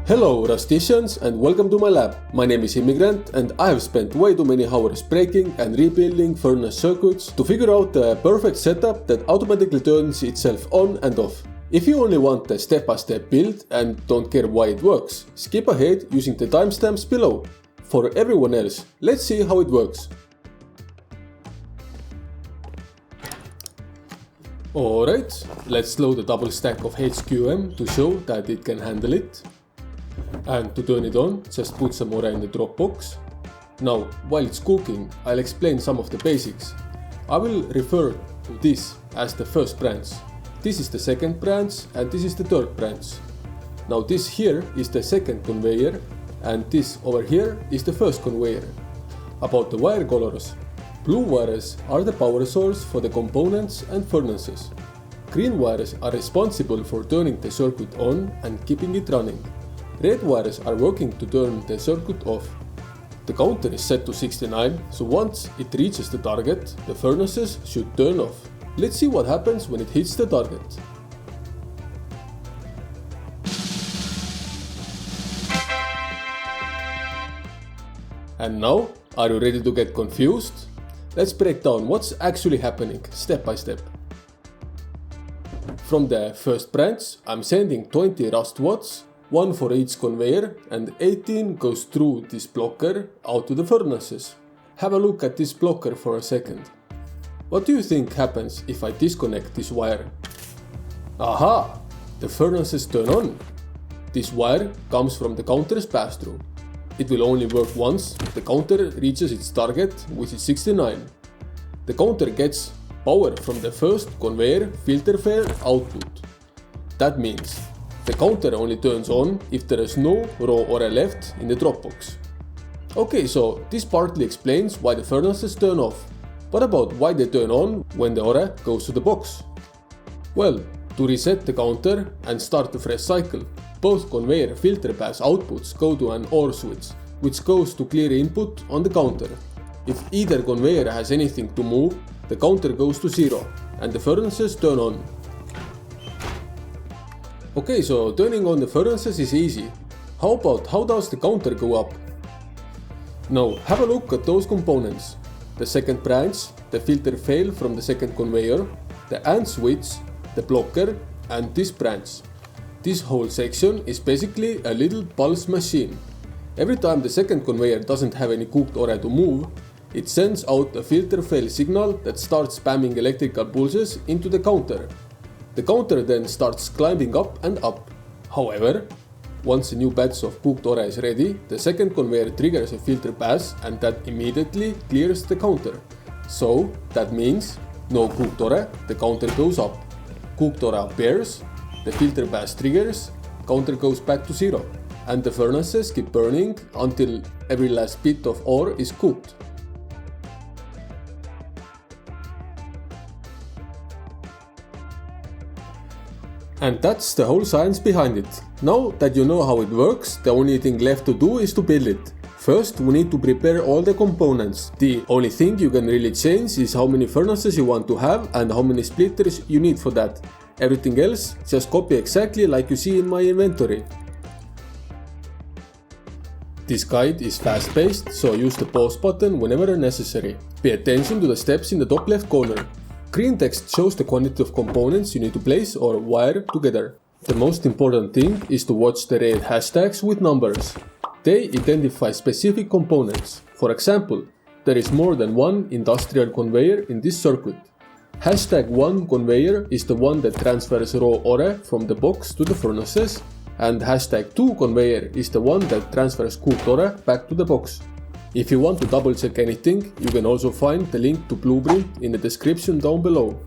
Hello Rusticians and welcome to my lab. My name is Immigrant and I have spent way too many hours breaking and rebuilding furnace circuits to figure out the perfect setup that automatically turns itself on and off. If you only want a step-by-step build and don't care why it works, skip ahead using the timestamps below. For everyone else, let's see how it works. Alright, let's load a double stack of HQM to show that it can handle it. And to turn it on, just put some ore in the drop box. Now, while it's cooking, I'll explain some of the basics. I will refer to this as the first branch. This is the second branch and this is the third branch. Now this here is the second conveyor and this over here is the first conveyor. About the wire colors. Blue wires are the power source for the components and furnaces. Green wires are responsible for turning the circuit on and keeping it running. Red wires are working to turn the circuit off. The counter is set to 69, so once it reaches the target, the furnaces should turn off. Let's see what happens when it hits the target. And now, are you ready to get confused? Let's break down what's actually happening step by step. From the first branch, I'm sending 20 rust watts, one for each conveyor, and 18 goes through this blocker out to the furnaces. Have a look at this blocker for a second. What do you think happens if I disconnect this wire? Aha! The furnaces turn on. This wire comes from the counter's pass-through. It will only work once the counter reaches its target, which is 69. The counter gets power from the first conveyor filter fail output. That means the counter only turns on if there is no raw ore left in the drop box. Okay, so this partly explains why the furnaces turn off. What about why they turn on when the ore goes to the box? Well, to reset the counter and start a fresh cycle, both conveyor filter pass outputs go to an OR switch, which goes to clear input on the counter. If either conveyor has anything to move, the counter goes to 0 and the furnaces turn on. Okay, so turning on the furnaces is easy. How does the counter go up? Now have a look at those components. The second branch, the filter fail from the second conveyor, the AND switch, the blocker and this branch. This whole section is basically a little pulse machine. Every time the second conveyor doesn't have any cooked ore to move, it sends out a filter fail signal that starts spamming electrical pulses into the counter. The counter then starts climbing up and up. However, once a new batch of cooked ore is ready, the second conveyor triggers a filter pass and that immediately clears the counter. So that means no cooked ore, the counter goes up. Cooked ore appears, the filter pass triggers, counter goes back to 0, and the furnaces keep burning until every last bit of ore is cooked. And that's the whole science behind it. Now that you know how it works, the only thing left to do is to build it. First, we need to prepare all the components. The only thing you can really change is how many furnaces you want to have and how many splitters you need for that. Everything else, just copy exactly like you see in my inventory. This guide is fast-paced, so use the pause button whenever necessary. Pay attention to the steps in the top left corner. Green text shows the quantity of components you need to place or wire together. The most important thing is to watch the red hashtags with numbers. They identify specific components. For example, there is more than one industrial conveyor in this circuit. Hashtag 1 conveyor is the one that transfers raw ore from the box to the furnaces, and hashtag 2 conveyor is the one that transfers cooked ore back to the box. If you want to double check anything, you can also find the link to Blueprint in the description down below.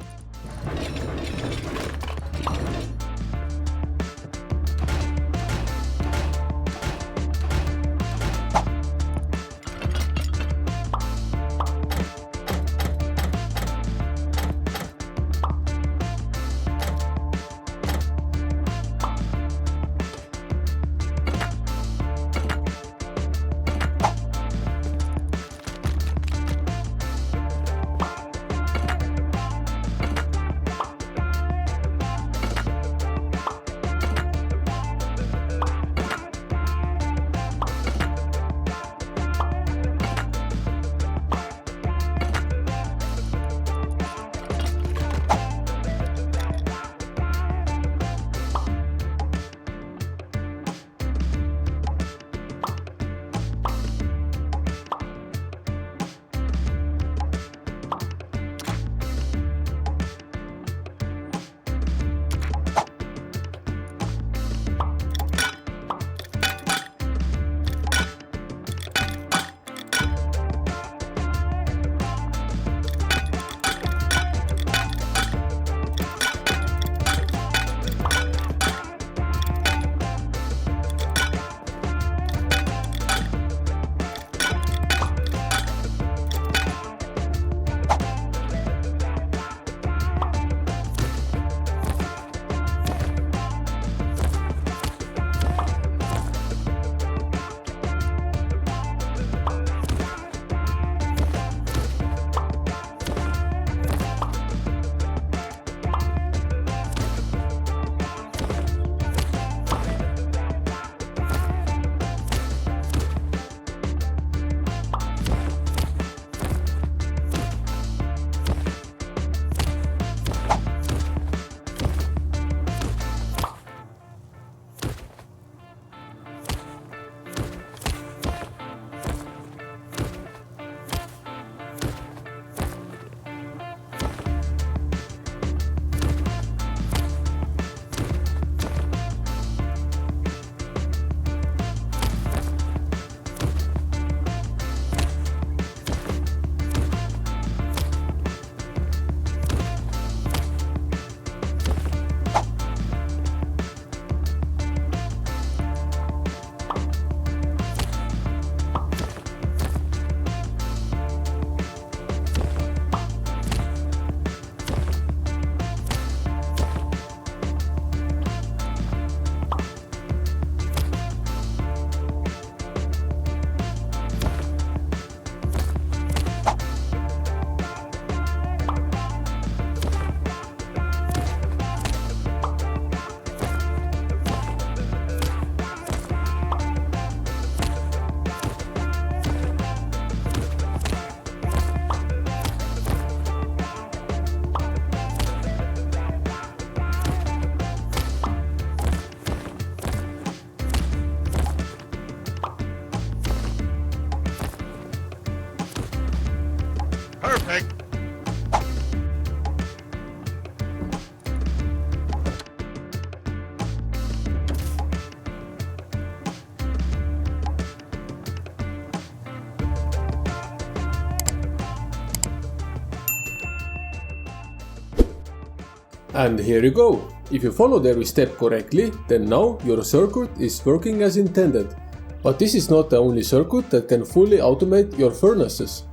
And here you go. If you followed every step correctly, then now your circuit is working as intended. But this is not the only circuit that can fully automate your furnaces.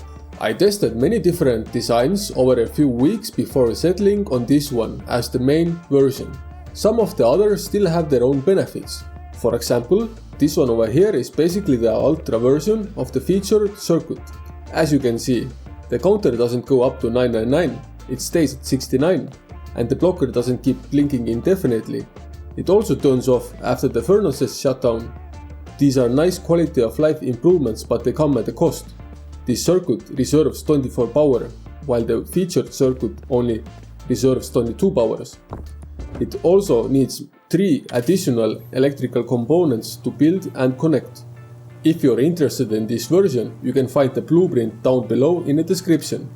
I tested many different designs over a few weeks before settling on this one as the main version. Some of the others still have their own benefits. For example, this one over here is basically the ultra version of the featured circuit. As you can see, the counter doesn't go up to 999, it stays at 69, and the blocker doesn't keep blinking indefinitely. It also turns off after the furnaces shut down. These are nice quality of life improvements, but they come at a cost. This circuit reserves 24 power, while the featured circuit only reserves 22 powers. It also needs 3 additional electrical components to build and connect. If you're interested in this version, you can find the blueprint down below in the description.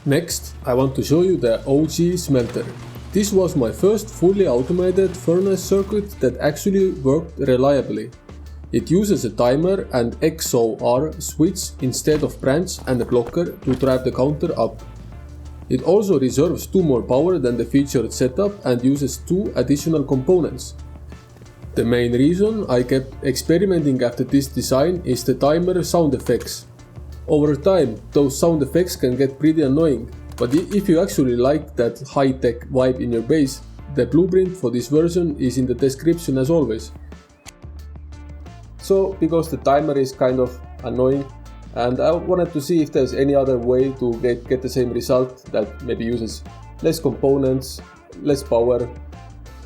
Next, I want to show you the OG Smelter. This was my first fully automated furnace circuit that actually worked reliably. It uses a timer and XOR switch instead of branch and a blocker to drive the counter up. It also reserves 2 more power than the featured setup and uses 2 additional components. The main reason I kept experimenting after this design is the timer sound effects. Over time, those sound effects can get pretty annoying, but if you actually like that high-tech vibe in your base, the blueprint for this version is in the description as always. So, because the timer is kind of annoying, and I wanted to see if there's any other way to get the same result that maybe uses less components, less power,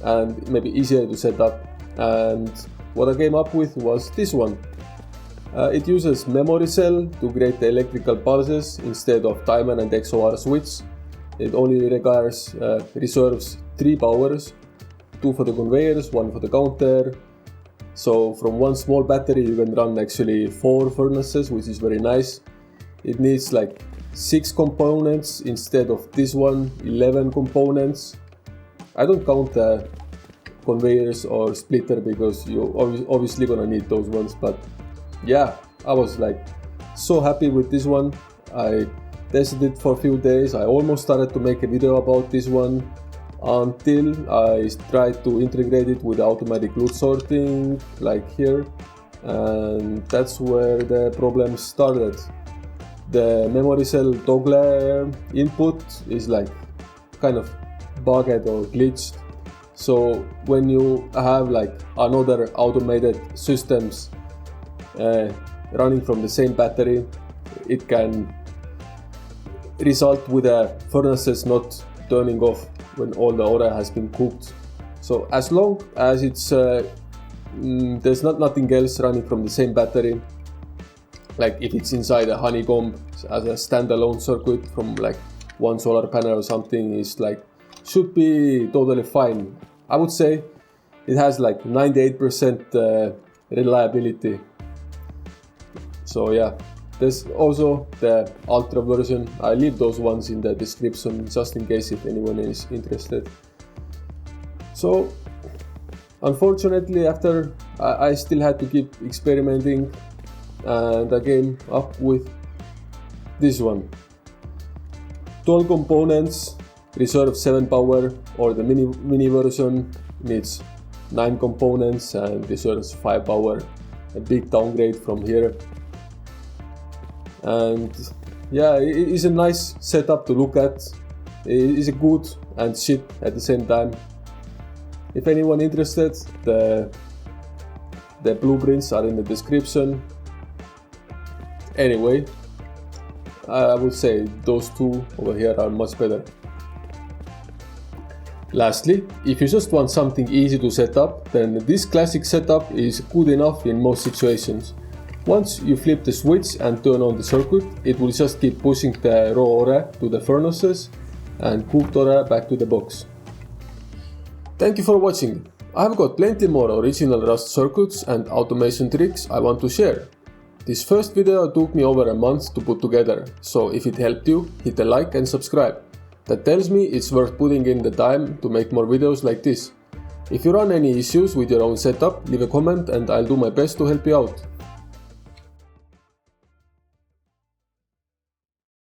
and maybe easier to set up. And what I came up with was this one. It uses memory cell to create the electrical pulses instead of timer and XOR switch. It only reserves 3 powers, 2 for the conveyors, 1 for the counter. So from one small battery you can run actually 4 furnaces, which is very nice. It needs like 6 components instead of this one, 11 components. I don't count the conveyors or splitter because you're obviously gonna need those ones, but yeah, I was like so happy with this one. I tested it for a few days. I almost started to make a video about this one until I tried to integrate it with automatic loot sorting like here, and that's where the problem started. The memory cell toggle input is like kind of bugged or glitched. So when you have like another automated systems running from the same battery, it can result with the furnaces not turning off when all the ore has been cooked. So as long as it's there's nothing else running from the same battery, like if it's inside a honeycomb as a standalone circuit from like one solar panel or something, is like should be totally fine. I would say it has like 98% reliability. So yeah, there's also the ultra version. I leave those ones in the description just in case if anyone is interested. So unfortunately, after I still had to keep experimenting, and I came up with this one. 12 components, reserve 7 power, or the mini version needs 9 components and reserves 5 power. A big downgrade from here. And yeah, it is a nice setup to look at. It is a good and shit at the same time. If anyone interested, the blueprints are in the description. Anyway, I would say those two over here are much better. Lastly, if you just want something easy to set up, then this classic setup is good enough in most situations. Once you flip the switch and turn on the circuit, it will just keep pushing the raw ore to the furnaces and cooked ore back to the box. Thank you for watching. I've got plenty more original Rust circuits and automation tricks I want to share. This first video took me over a month to put together, so if it helped you, hit a like and subscribe. That tells me it's worth putting in the time to make more videos like this. If you run any issues with your own setup, leave a comment and I'll do my best to help you out.